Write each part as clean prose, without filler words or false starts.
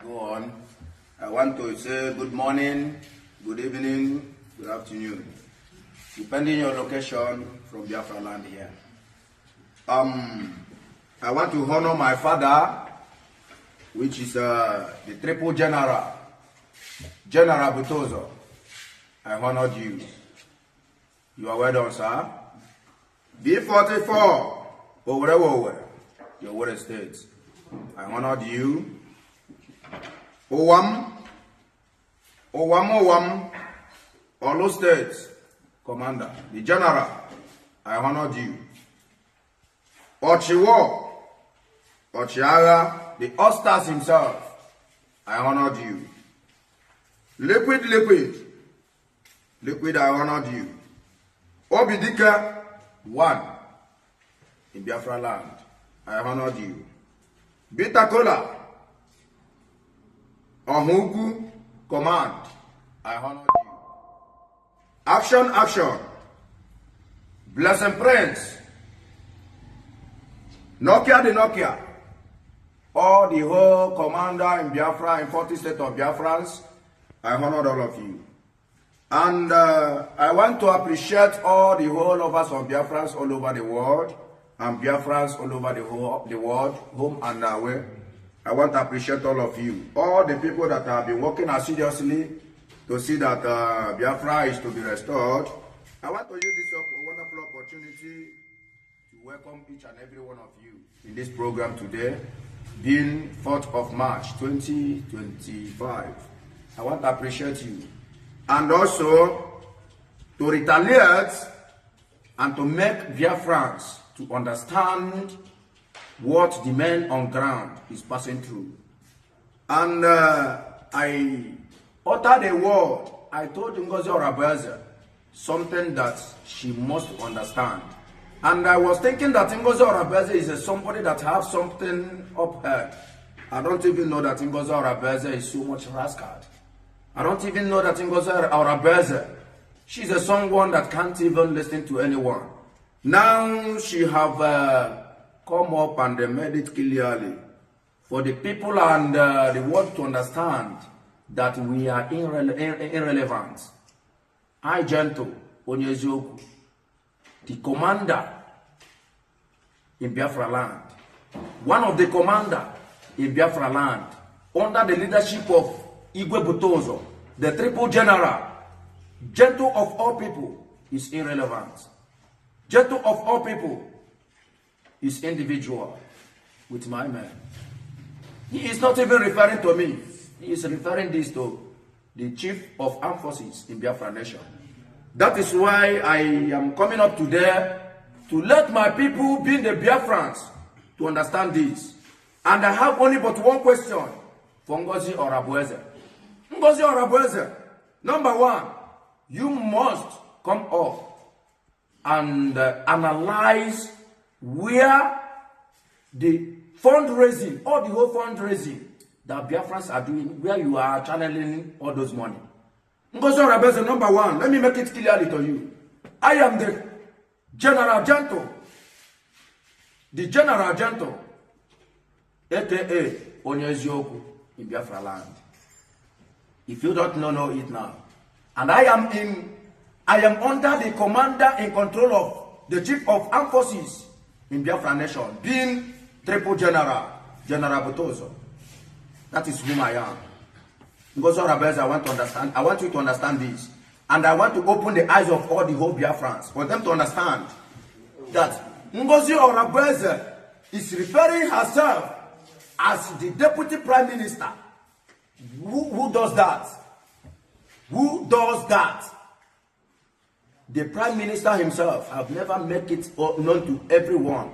go on, I want to say good morning, good evening, good afternoon, depending on your location from Biafra land here. I want to honor my father, which is the Triple General, General Butozo. I honored you. You are well done, sir. B44, Owerewowe, your word states. I honored you. Owam, Olu States, Commander, the General, I honored you. Ochiwo, Ochiaga, the Ostas himself, I honored you. Liquid, I honored you. Obidika, one, in Biafra land, I honored you. Bitakola, Ohugu, command, I honored you. Action, Blessing Prince, Nokia the Nokia, all the whole commander in Biafra, in 40 states of Biafrans, I honored all of you. And I want to appreciate all the whole of us of Biafrans all over the world, and Biafrans all over the world, home and away. I want to appreciate all of you, all the people that have been working assiduously to see that Biafra is to be restored. I want to use this wonderful opportunity to welcome each and every one of you in this program today, being 4th of March 2025. I want to appreciate you, and also to retaliate and to make Biafrans to understand what the men on ground is passing through. And I uttered a word. I told Ngozi Orabueze something that she must understand. And I was thinking that Ngozi Orabueze is somebody that has something up her. I don't even know that Ngozi Orabueze is so much rascal. I don't even know that Ngozi Orabueze, she's someone that can't even listen to anyone. Now she have come up and made it clearly for the people and the world to understand that we are irrelevant. I, Gentle Onyezoku, the commander in Biafra land, one of the commander in Biafra land, under the leadership of Igwe Butozo, the Triple General, Gentle of all people, is irrelevant. Gentle of all people is individual with my man. He is not even referring to me. He is referring this to the Chief of Armed Forces in Biafra Nation. That is why I am coming up today to let my people, being the Biafrans, to understand this. And I have only but one question for Ngozi Orabueze. Ngozi Orabueze, number one, you must come up and analyze where the fundraising, all the whole fundraising that Biafrans are doing, where you are channeling all those money. Ngozi Orabueze, number one, let me make it clearly to you. I am the General Gentle, aka Onyezoku in Biafra land. If you don't know it now. And I am under the commander in control of the Chief of Armed Forces in Biafra Nation, being Triple General, General Butozo. That is whom I am. Ngozi Orabueze, I want you to understand this. And I want to open the eyes of all the whole Biafrans for them to understand that Ngozi Orabueze is referring herself as the Deputy Prime Minister. Who does that? Who does that? The Prime Minister himself have never made it known to everyone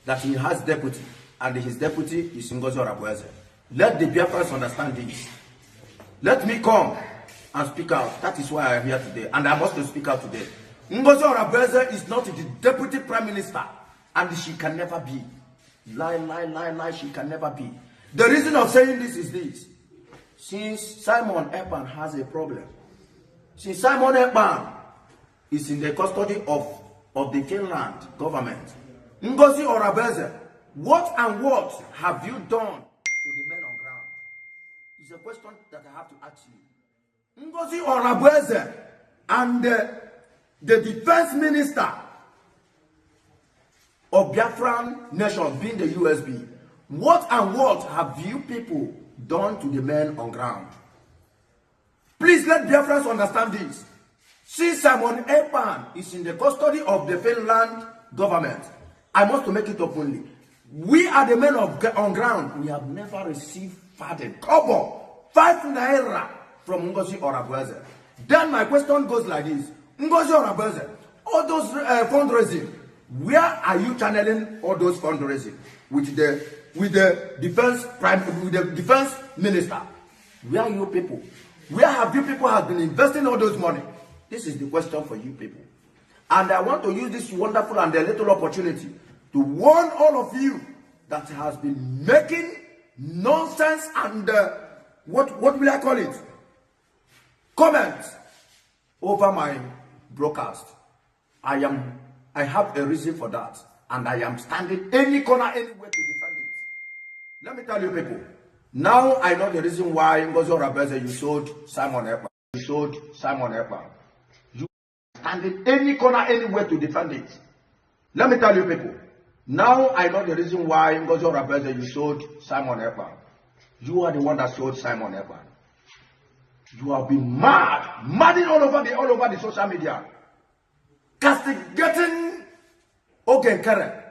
that he has deputy, and his deputy is Ngozi Orabueze. Let the Biafrans understand this. Let me come and speak out. That is why I am here today, and I must speak out today. Ngozi Orabueze is not the Deputy Prime Minister, and she can never be. Lie, she can never be. The reason of saying this is this. Since Simon Èkpá has a problem, since Simon Èkpá is in the custody of the Finland government, Ngozi Orabueze, what have you done to the men on ground? It's a question that I have to ask you. Ngozi Orabueze and the defense minister of Biafran nation being the USB, what and what have you people done to the men on ground? Please let Biafrans understand this. Since Simon Èkpá is in the custody of the Finland government, I must make it openly. We are the men on ground. We have never received kobo, 5 naira from Ngozi Orabueze. Then my question goes like this. Ngozi Orabueze, all those fundraising, where are you channeling all those fundraising with the defense minister? Where are you people? Where have you people have been investing all those money? This is the question for you people. And I want to use this wonderful and a little opportunity to warn all of you that has been making nonsense and what will I call it? Comments over my broadcast. I have a reason for that, and I am standing any corner, anywhere to defend it. Let me tell you people. Now I know the reason why Ngozi Orabueze you sold Simon Èkpá. You sold Simon Èkpá. You are standing any corner, anywhere to defend it. Let me tell you people. Now I know the reason why Ngozi Orabueze you sold Simon Èkpá. You are the one that sold Simon Èkpá. You have been madding all over the social media, castigating Ogenkere,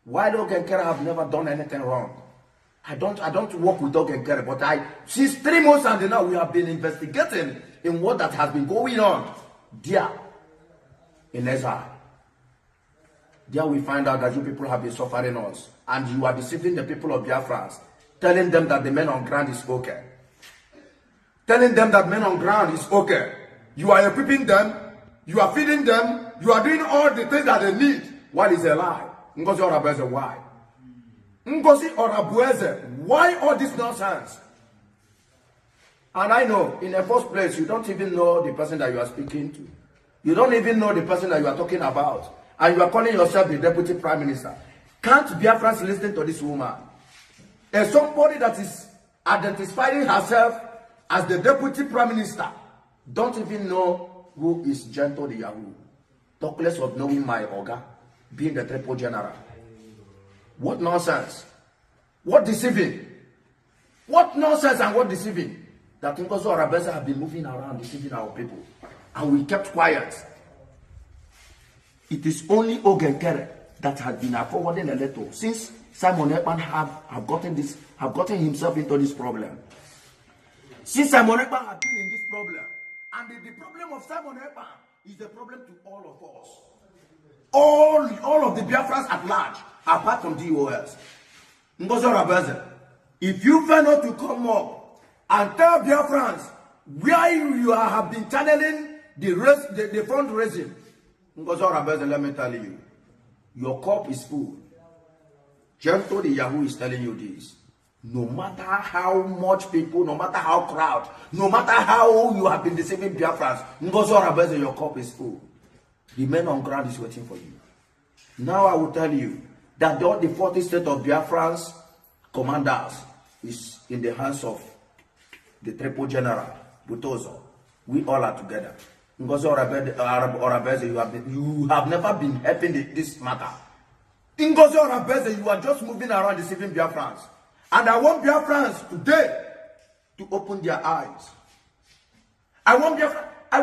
while Ogenkere have never done anything wrong. I don't work with Ogenkere, but since 3 months and now we have been investigating in what that has been going on there in Ezra. There we find out that you people have been suffering us, and you are deceiving the people of Biafra, telling them that the men on ground is okay. Telling them that men on ground is okay. You are equipping them, you are feeding them, you are doing all the things that they need. What is a lie? Ngozi Orabueze, why? Ngozi Orabueze, why all this nonsense? And I know, in the first place, you don't even know the person that you are speaking to. You don't even know the person that you are talking about. And you are calling yourself the deputy prime minister. Can't Biafrans listen to this woman? As somebody that is identifying herself as the deputy prime minister, don't even know who is Gentle the Yahoo. Talk less of knowing my Oga, being the triple general. What nonsense? What deceiving? What nonsense and what deceiving? That Ngozi Orabueze have been moving around deceiving our people. And we kept quiet. It is only Ogenkere that had been forwarding a letter since Simon Èkpá have gotten himself into this problem. Since Simon Èkpá has been in this problem, and the problem of Simon Èkpá is a problem to all of us. All of the Biafrans at large, apart from DOS. Ngozi Orabueze, if you fail not to come up and tell Biafrans where you have been channeling the fundraising, Ngozi Orabueze, let me tell you, your cup is full. Gentle the Yahoo is telling you this. No matter how much people, no matter how crowd, no matter how you have been deceiving Biafrans, Ngozi Orabueze, your cup is full. The men on ground is waiting for you. Now I will tell you that all the 40 state of Biafrans commanders is in the hands of the triple general, Butozo. We all are together. Ngozi Orabueze, you have never been helping this matter. Ngozi Orabueze, you are just moving around deceiving Biafrans. And I want Biafrans today to open their eyes. I want Biafrans. I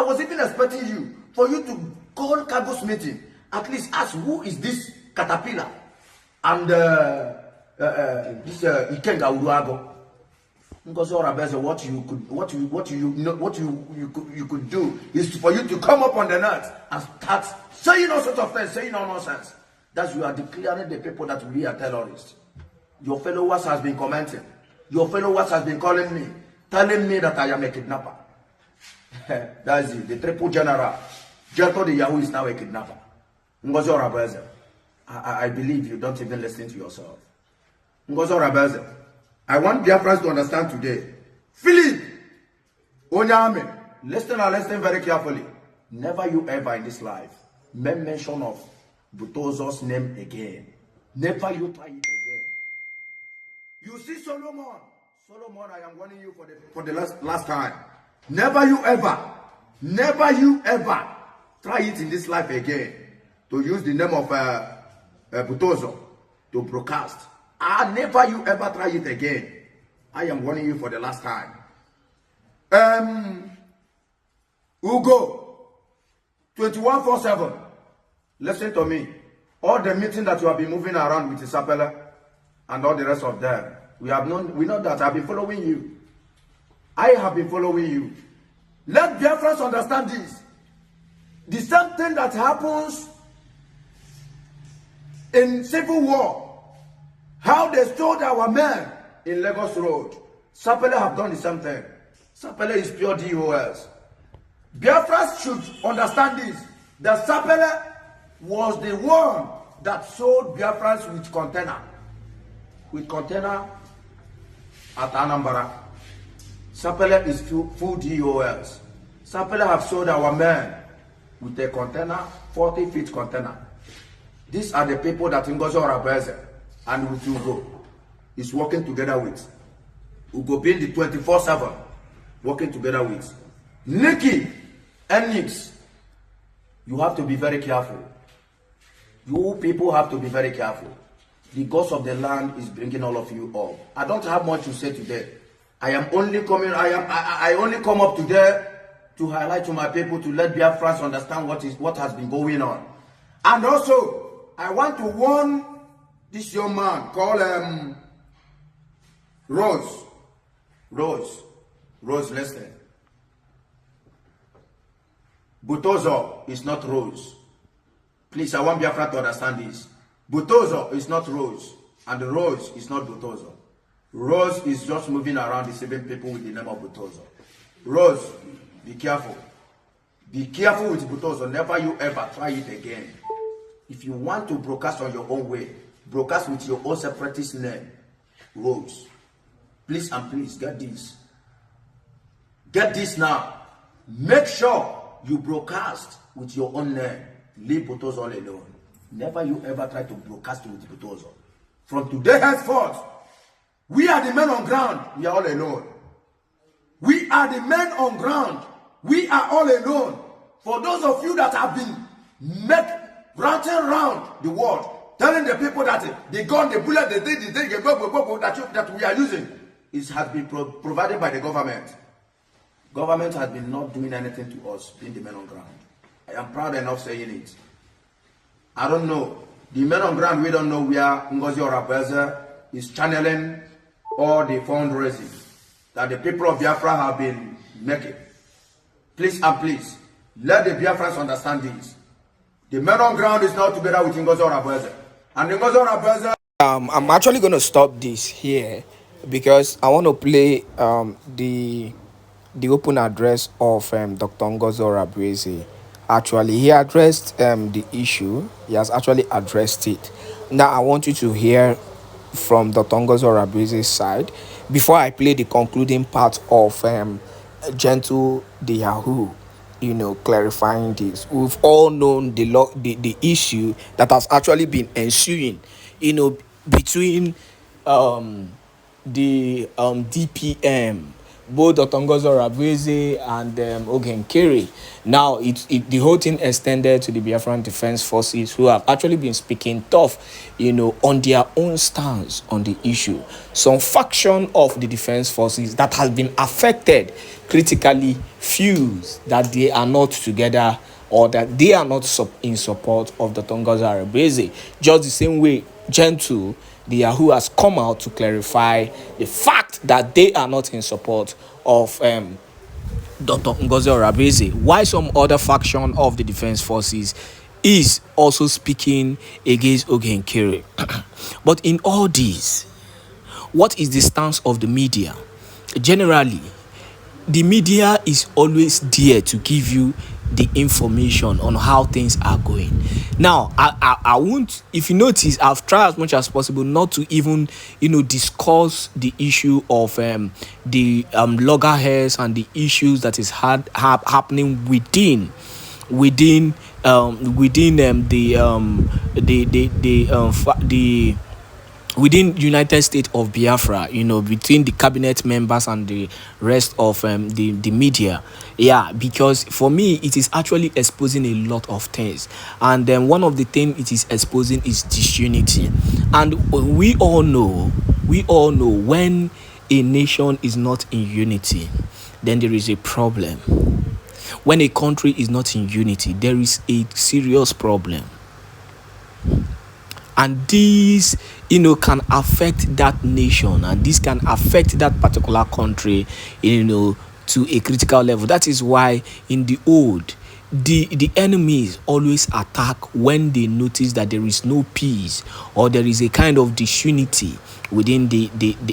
was even expecting you for you to call Kago's meeting. At least ask who is this caterpillar and this Ikenga Uruago. Ngozi Orabueze, what you could do is for you to come up on the net and start saying all sorts of things, saying all nonsense. That you are declaring the people that we are terrorists. Your followers has been commenting. Your followers has been calling me, telling me that I am a kidnapper. That's it. The triple general, Gentle the Yahoo, is now a kidnapper. Ngozi Orabueze, I believe you don't even listen to yourself. Ngozi Orabueze, I want Biafrans to understand today. Philip Onyame, listen and listen very carefully. Never you ever in this life make mention of Butozo's name again. Never you try it again. You see Solomon Solomon, I am warning you for the last time. Never you ever try it in this life again to use the name of Butozo to broadcast. Never you ever try it again. I am warning you for the last time. Ugo, 21/7. Listen to me. All the meeting that you have been moving around with Isabella and all the rest of them, we know that I've been following you. I have been following you. Let Biafrans understand this. The same thing that happens in civil war, how they stole our men in Lagos Road. Sapele have done the same thing. Sapele is pure DOS. Biafrans should understand this. That Sapele was the one that sold Biafrans with container. With container at Anambra. Sapele is full DOS. Sapele have sold our men with a container, 40-feet container. These are the people that Ngozi Orabueze and with Ugo is working together with. Ugo being the 24/7 working together with. Nikki and Nix, you have to be very careful. You people have to be very careful. The gods of the land is bringing all of you up. I don't have much to say today. I only come up today to highlight to my people, to let Biafrans understand what has been going on. And also, I want to warn this young man called Rose, listen. Butozo is not Rose. Please, I want Biafra to understand this. Butozo is not Rose, and Rose is not Butozo. Rose is just moving around deceiving people with the name of Butozo. Rose, be careful. Be careful with Butozo. Never you ever try it again. If you want to broadcast on your own way, broadcast with your own separatist name, Rose. Please and please, get this. Get this now. Make sure you broadcast with your own name. Leave Butozo all alone. Never you ever try to broadcast with Butozo. From today henceforth, we are the men on ground. We are all alone. We are the men on ground. We are all alone. For those of you that have been ranting around the world, telling the people that the gun, the bullet, the thing that we are using has been provided by the government. Government has been not doing anything to us, being the men on ground. I am proud enough saying it. I don't know. The men on ground, we don't know where Ngozi Orabueze is channeling all the fundraising that the people of Biafra have been making. Please and please, let the Biafrans understand this. The men on ground is now together with Ngozi Orabueze. And Ngozi Orabueze... I'm actually going to stop this here because I want to play the open address of Dr. Ngozi Orabueze. Actually, he addressed the issue. He has actually addressed it. Now, I want you to hear from Dr. Ngozi Orabueze's side before I play the concluding part of Gentle the Yahoo, clarifying this. We've all known the issue that has actually been ensuing, between the DPM, both Dr. Ngozi Orabueze and Ogen Kere. Now, the whole thing extended to the Biafran Defense Forces, who have actually been speaking tough, on their own stance on the issue. Some faction of the Defense Forces that has been affected critically feels that they are not together or that they are not in support of Dr. Ngozi Orabueze. Just the same way, Gentle the Yahoo has come out to clarify the fact that they are not in support of Dr. Ngozi Orabueze, why some other faction of the Defense Forces is also speaking against Ogen Kere. But in all this, what is the stance of the media? Generally, the media is always there to give you the information on how things are going. Now, I won't, if you notice, I've tried as much as possible not to even, discuss the issue of the loggerheads and the issues that is happening within within United States of Biafra, between the cabinet members and the rest of the media. Yeah, because for me, it is actually exposing a lot of things. And then one of the things it is exposing is disunity. And we all know when a nation is not in unity, then there is a problem. When a country is not in unity, there is a serious problem. And this can affect that nation, and this can affect that particular country to a critical level. That is why in the old, the enemies always attack when they notice that there is no peace, or there is a kind of disunity within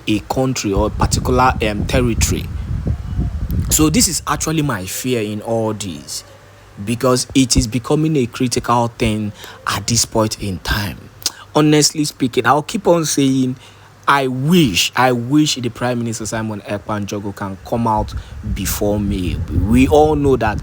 a country or particular territory. So this is actually my fear in all this, because it is becoming a critical thing at this point in time. Honestly speaking, I'll keep on saying, I wish the Prime Minister Simon Ekpa Njogu can come out before May. We all know that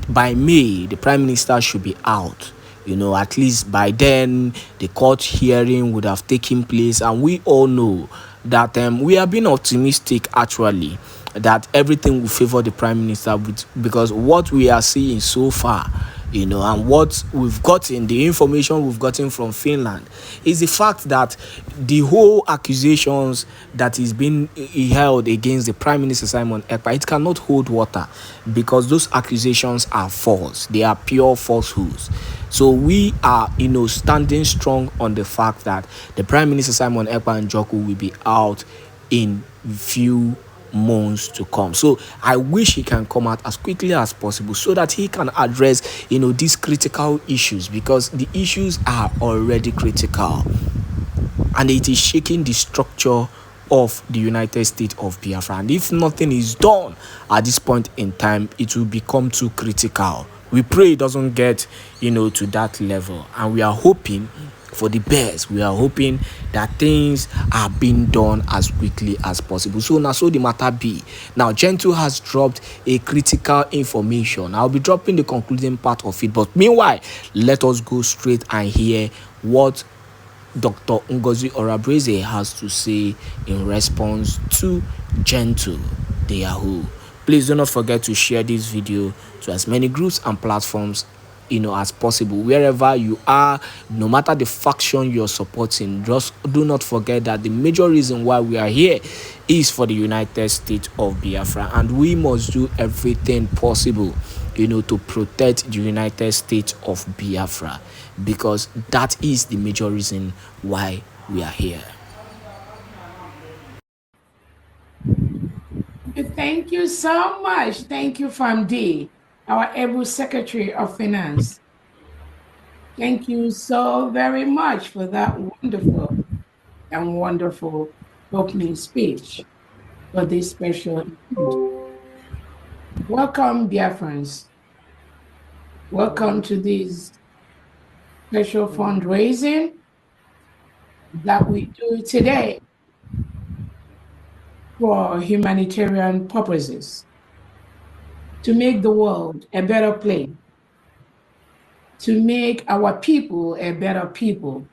by May, the Prime Minister should be out. At least by then, the court hearing would have taken place. And we all know that we are being optimistic, actually, that everything will favor the Prime Minister, because what we are seeing so far, and what we've gotten, the information we've gotten from Finland, is the fact that the whole accusations that is being held against the Prime Minister Simon Ekpa, it cannot hold water, because those accusations are false. They are pure falsehoods. So we are, standing strong on the fact that the Prime Minister Simon Ekpa Njogu will be out in few months to come. So I wish he can come out as quickly as possible, so that he can address these critical issues, because the issues are already critical, and it is shaking the structure of the United States of Biafra. And if nothing is done at this point in time, it will become too critical. We pray it doesn't get to that level, and we are hoping for the best. We are hoping that things are being done as quickly as possible. So now, so the matter be. Now, Gentle has dropped a critical information. I'll be dropping the concluding part of it. But meanwhile, let us go straight and hear what Dr. Ngozi Orabueze has to say in response to Gentle, the Yahoo. Please do not forget to share this video to as many groups and platforms as possible, wherever you are, no matter the faction you're supporting. Just do not forget that the major reason why we are here is for the United States of Biafra, and we must do everything possible to protect the United States of Biafra, because that is the major reason why we are here. Thank you so much. Thank you, FAMD, our able Secretary of Finance. Thank you so very much for that wonderful opening speech for this special event. Welcome, Biafrans. Welcome to this special fundraising that we do today for humanitarian purposes, to make the world a better place, to make our people a better people.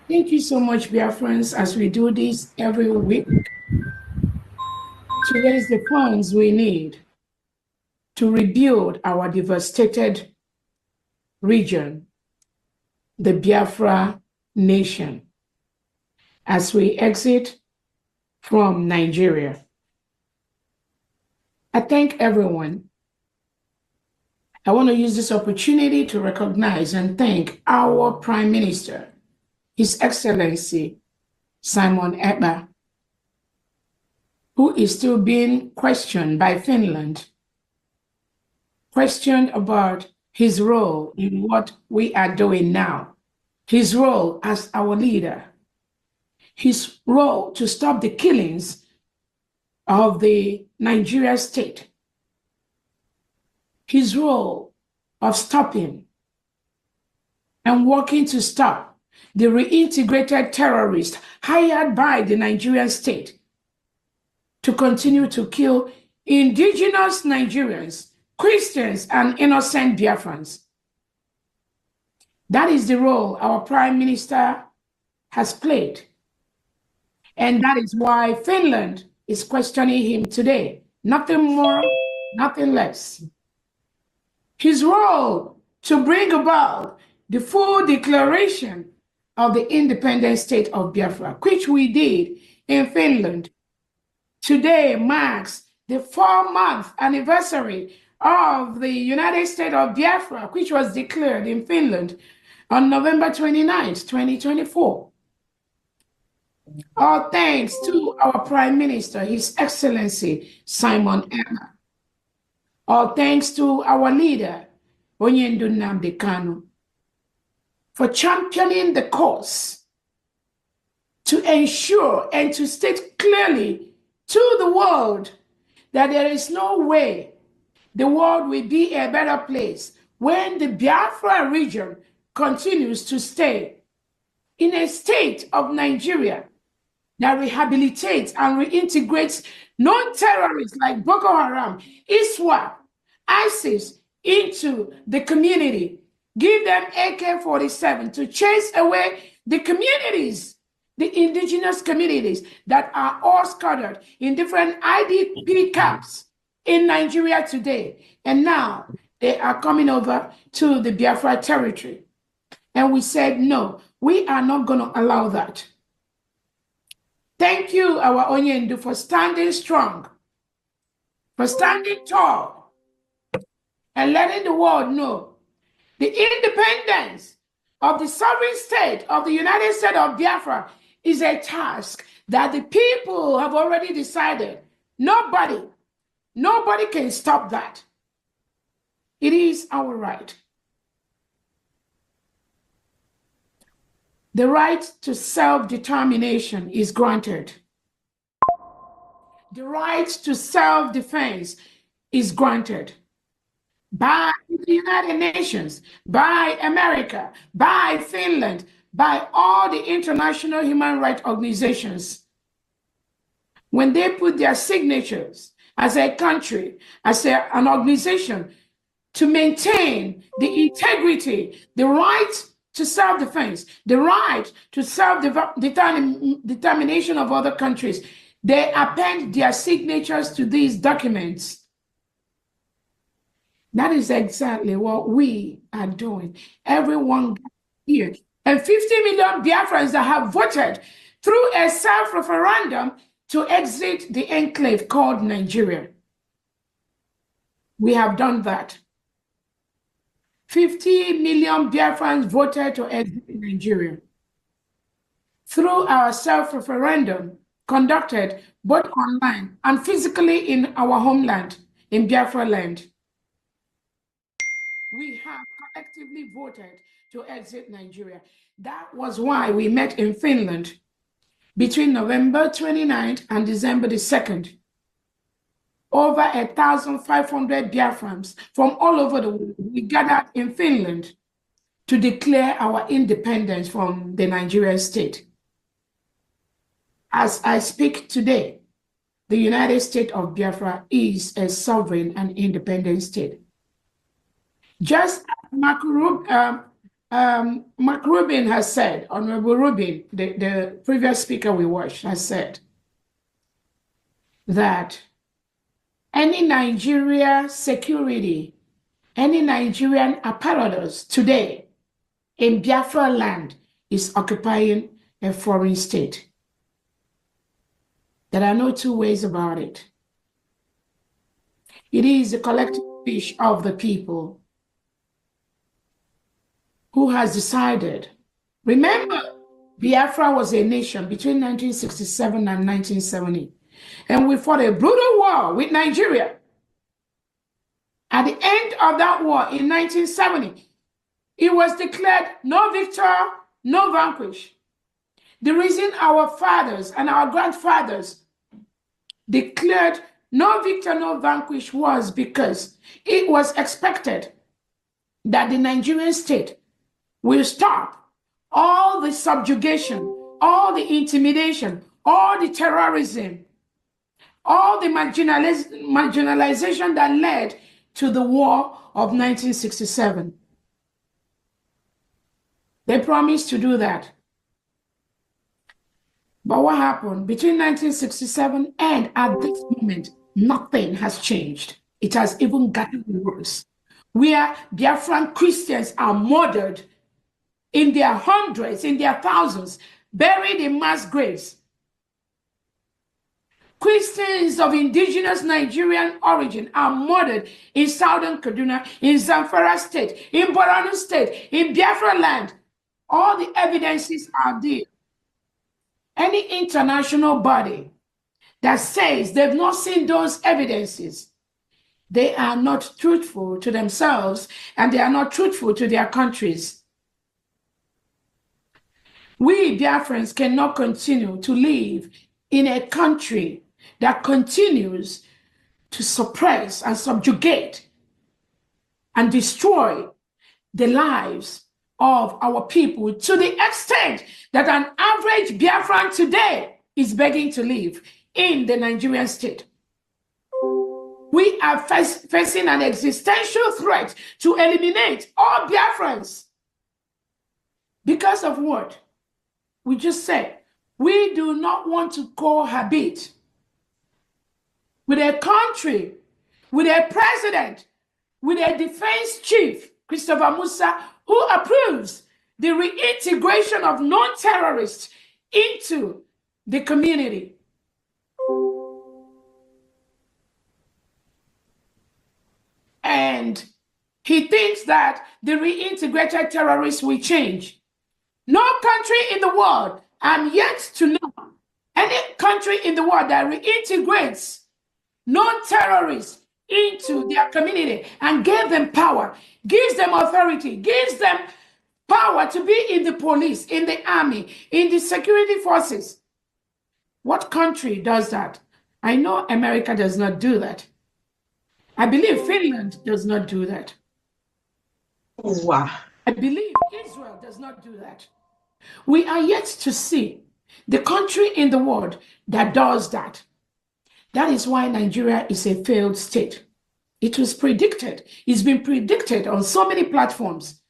Thank you so much, Biafrans, as we do this every week, to raise the funds we need to rebuild our devastated region, the Biafra nation, as we exit from Nigeria. I thank everyone. I want to use this opportunity to recognize and thank our Prime Minister, His Excellency Simon Ekpa, who is still being questioned by Finland, questioned about his role in what we are doing now, his role as our leader, his role to stop the killings of the Nigeria state, his role of stopping and working to stop the reintegrated terrorists hired by the Nigerian state to continue to kill indigenous Nigerians, Christians, and innocent Biafrans. That is the role our Prime Minister has played. And that is why Finland is questioning him today. Nothing more, nothing less. His role to bring about the full declaration of the independent state of Biafra, which we did in Finland, today marks the 4-month anniversary of the United States of Biafra, which was declared in Finland on November 29th, 2024. All thanks to our Prime Minister, His Excellency Simon Emma. All thanks to our leader, Onyendu Nnamdi Kanu, for championing the cause to ensure and to state clearly to the world that there is no way the world will be a better place when the Biafra region continues to stay in a state of Nigeria that rehabilitates and reintegrates non-terrorists like Boko Haram, ISWAP, ISIS into the community. Give them AK-47 to chase away the communities, the indigenous communities that are all scattered in different IDP camps in Nigeria today. And now they are coming over to the Biafra territory. And we said, no, we are not going to allow that. Thank you, our Onyendu, for standing strong, for standing tall, and letting the world know the independence of the sovereign state of the United States of Biafra is a task that the people have already decided. Nobody can stop that. It is our right. The right to self-determination is granted. The right to self-defense is granted by the United Nations, by America, by Finland, by all the international human rights organizations. When they put their signatures as a country, as an organization, to maintain the integrity, the right to self-defense, the right to self-determination of other countries, they append their signatures to these documents. That is exactly what we are doing. Everyone here. And 50 million Biafrans that have voted through a self-referendum to exit the enclave called Nigeria. We have done that. 50 million Biafrans voted to exit Nigeria through our self-referendum conducted both online and physically in our homeland, in Biafra land. We have collectively voted to exit Nigeria. That was why we met in Finland between November 29th and December the 2nd. Over 1,500 Biafrans from all over the world, we gathered in Finland to declare our independence from the Nigerian state. As I speak today, the United States of Biafra is a sovereign and independent state. Just as Mark Rubin has said, Honorable Rubin, the previous speaker we watched, has said that any Nigeria security, any Nigerian apparatus today in Biafra land is occupying a foreign state. There are no two ways about it. It is the collective wish of the people who has decided. Remember, Biafra was a nation between 1967 and 1970. And we fought a brutal war with Nigeria. At the end of that war in 1970, it was declared no victor, no vanquish. The reason our fathers and our grandfathers declared no victor, no vanquish was because it was expected that the Nigerian state will stop all the subjugation, all the intimidation, all the terrorism, all the marginalization that led to the war of 1967. They promised to do that. But what happened between 1967 and at this moment, nothing has changed. It has even gotten worse. Where Biafran Christians are murdered in their hundreds, in their thousands, buried in mass graves. Christians of indigenous Nigerian origin are murdered in southern Kaduna, in Zamfara state, in Borno state, in Biafra land. All the evidences are there. Any international body that says they've not seen those evidences, they are not truthful to themselves and they are not truthful to their countries. We Biafrans cannot continue to live in a country that continues to suppress and subjugate and destroy the lives of our people to the extent that an average Biafran today is begging to live in the Nigerian state. We are facing an existential threat to eliminate all Biafrans. Because of what? We just said, we do not want to cohabit with a country, with a president, with a defense chief, Christopher Musa, who approves the reintegration of non-terrorists into the community. And he thinks that the reintegrated terrorists will change. No country in the world, I'm yet to know any country in the world that reintegrates non-terrorists into their community and gave them power, gives them authority, gives them power to be in the police, in the army, in the security forces. What country does that? I know America does not do that. I believe Finland does not do that. Wow. I believe Israel does not do that. We are yet to see the country in the world that does that. That is why Nigeria is a failed state. It was predicted. It's been predicted on so many platforms.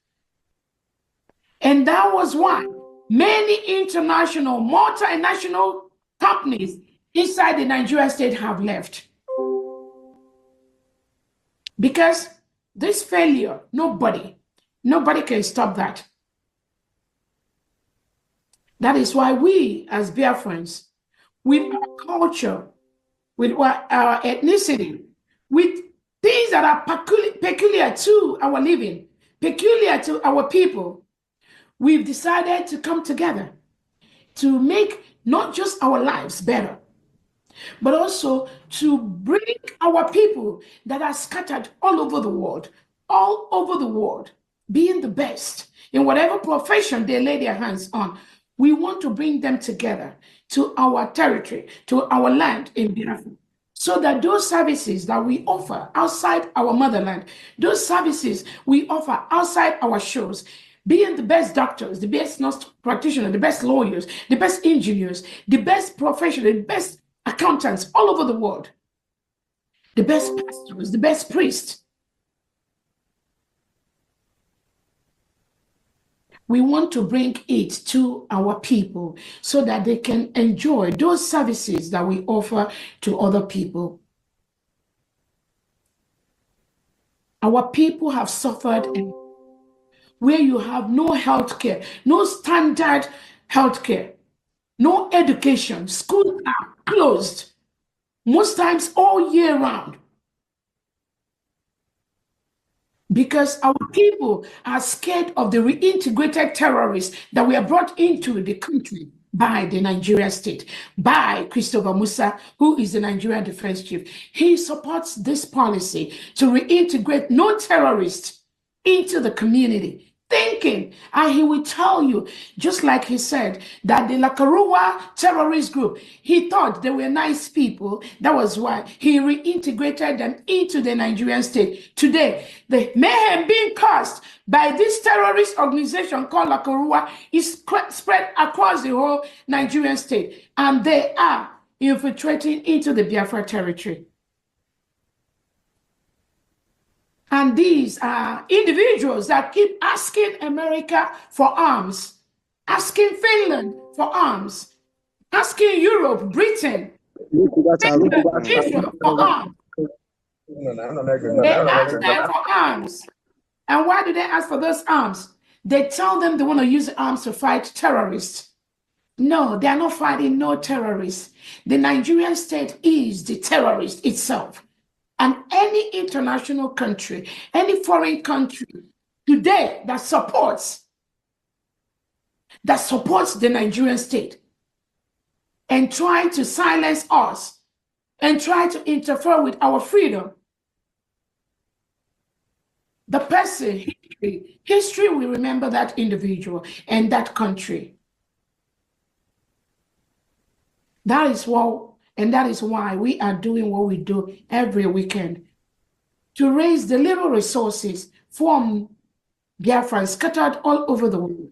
And that was why many international, multinational companies inside the Nigeria state have left. Because this failure, nobody can stop that. That is why we, as Biafrans, with our culture, with our ethnicity, with things that are peculiar to our living, peculiar to our people, we've decided to come together to make not just our lives better, but also to bring our people that are scattered all over the world, being the best in whatever profession they lay their hands on. We want to bring them together to our territory, to our land in Biafra, so that those services that we offer outside our motherland, those services we offer outside our shores, being the best doctors, the best nurse practitioners, the best lawyers, the best engineers, the best professionals, the best accountants all over the world, the best pastors, the best priests. We want to bring it to our people so that they can enjoy those services that we offer to other people. Our people have suffered where you have no health care, no standard health care, no education. Schools are closed, most times all year round. Because our people are scared of the reintegrated terrorists that were brought into the country by the Nigeria state, by Christopher Musa, who is the Nigerian defense chief. He supports this policy to reintegrate non-terrorists into the community, thinking, and he will tell you, just like he said, that the Lakarua terrorist group, he thought they were nice people. That was why he reintegrated them into the Nigerian state. Today, the mayhem being caused by this terrorist organization called Lakarua is spread across the whole Nigerian state, and they are infiltrating into the Biafra territory. And these are individuals that keep asking America for arms, asking Finland for arms, asking Europe, Britain, Israel for arms. They ask them for arms. And why do they ask for those arms? They tell them they want to use the arms to fight terrorists. No, they are not fighting no terrorists. The Nigerian state is the terrorist itself. And any international country, any foreign country today that supports the Nigerian state and try to silence us and try to interfere with our freedom, the person, history will remember that individual and that country. That is why we are doing what we do every weekend, to raise the little resources from Biafra scattered all over the world,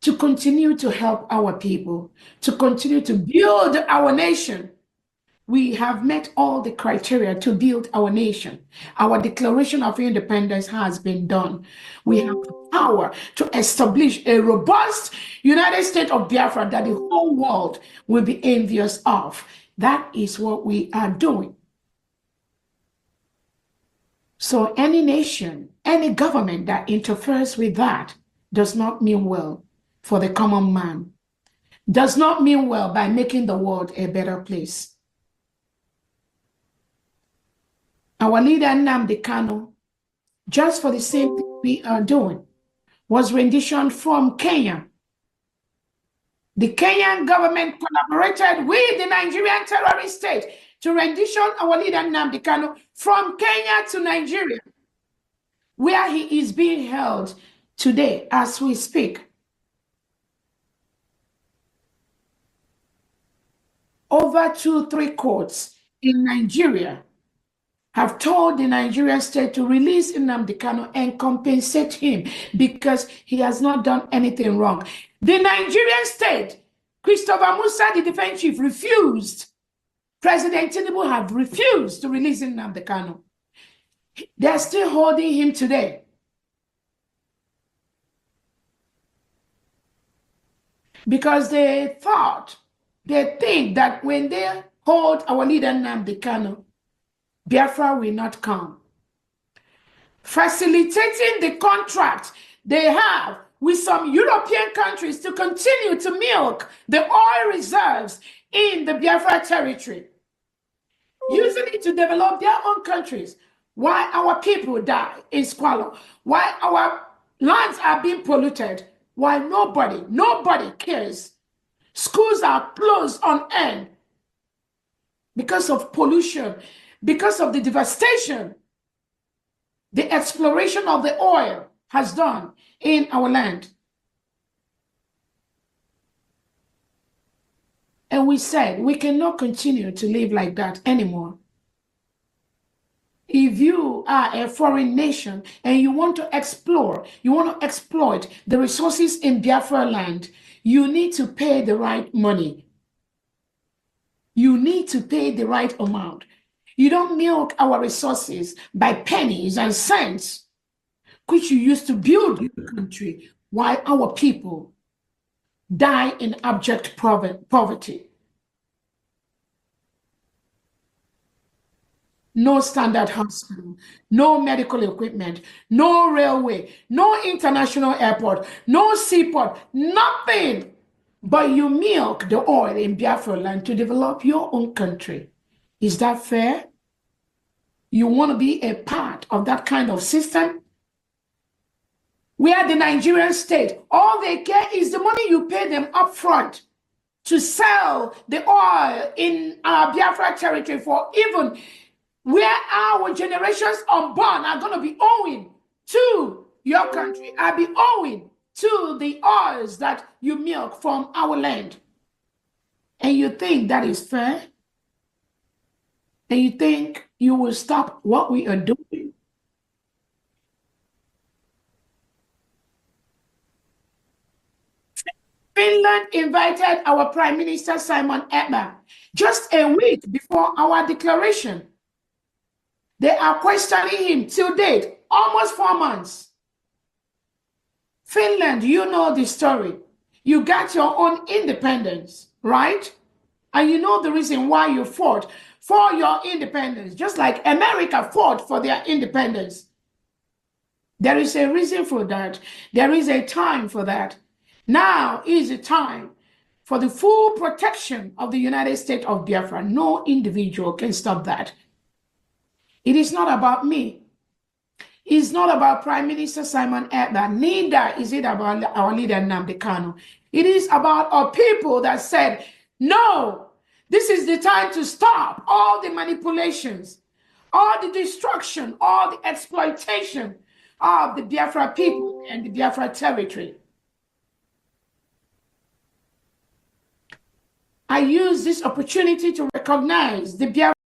to continue to help our people, to continue to build our nation. We have met all the criteria to build our nation. Our Declaration of Independence has been done. We have the power to establish a robust United States of Biafra that the whole world will be envious of. That is what we are doing. So any nation, any government that interferes with that does not mean well for the common man, does not mean well by making the world a better place. Our leader, Nnamdi Kanu, just for the same thing we are doing, was renditioned from Kenya. The Kenyan government collaborated with the Nigerian terrorist state to rendition our leader, Nnamdi Kanu, from Kenya to Nigeria, where he is being held today as we speak. Over 2-3 courts in Nigeria have told the Nigerian state to release Nnamdi Kanu and compensate him because he has not done anything wrong. The Nigerian state, Christopher Musa, the defense chief, refused. President Tinubu had refused to release Nnamdi Kanu. They're still holding him today. Because they think that when they hold our leader Nnamdi Kanu, Biafra will not come. Facilitating the contract they have with some European countries to continue to milk the oil reserves in the Biafra territory, using it to develop their own countries, while our people die in squalor, while our lands are being polluted, while nobody cares. Schools are closed on end because of pollution, because of the devastation the exploration of the oil has done in our land. And we said we cannot continue to live like that anymore. If you are a foreign nation and you want to explore, you want to exploit the resources in Biafra land, you need to pay the right money. You need to pay the right amount. You don't milk our resources by pennies and cents, which you used to build your country, while our people die in abject poverty. No standard hospital, no medical equipment, no railway, no international airport, no seaport, nothing. But you milk the oil in Biafra land to develop your own country. Is that fair? You want to be a part of that kind of system? We are the Nigerian state. All they care is the money you pay them up front to sell the oil in our Biafra territory for even where our generations unborn are going to be owing to your country, are be owing to the oils that you milk from our land. And you think that is fair? And you think you will stop what we are doing? Finland invited our Prime Minister Simon Èkpá just a week before our declaration. They are questioning him till date, almost 4 months. Finland, you know the story. You got your own independence, right? And you know the reason why you fought for your independence, just like America fought for their independence. There is a reason for that. There is a time for that. Now is the time for the full protection of the United States of Biafra. No individual can stop that. It is not about me. It's not about Prime Minister Simon Ekpa. Neither is it about our leader Nnamdi Kanu. It is about our people that said, no, this is the time to stop all the manipulations, all the destruction, all the exploitation of the Biafra people and the Biafra territory. I use this opportunity to recognize the Biafra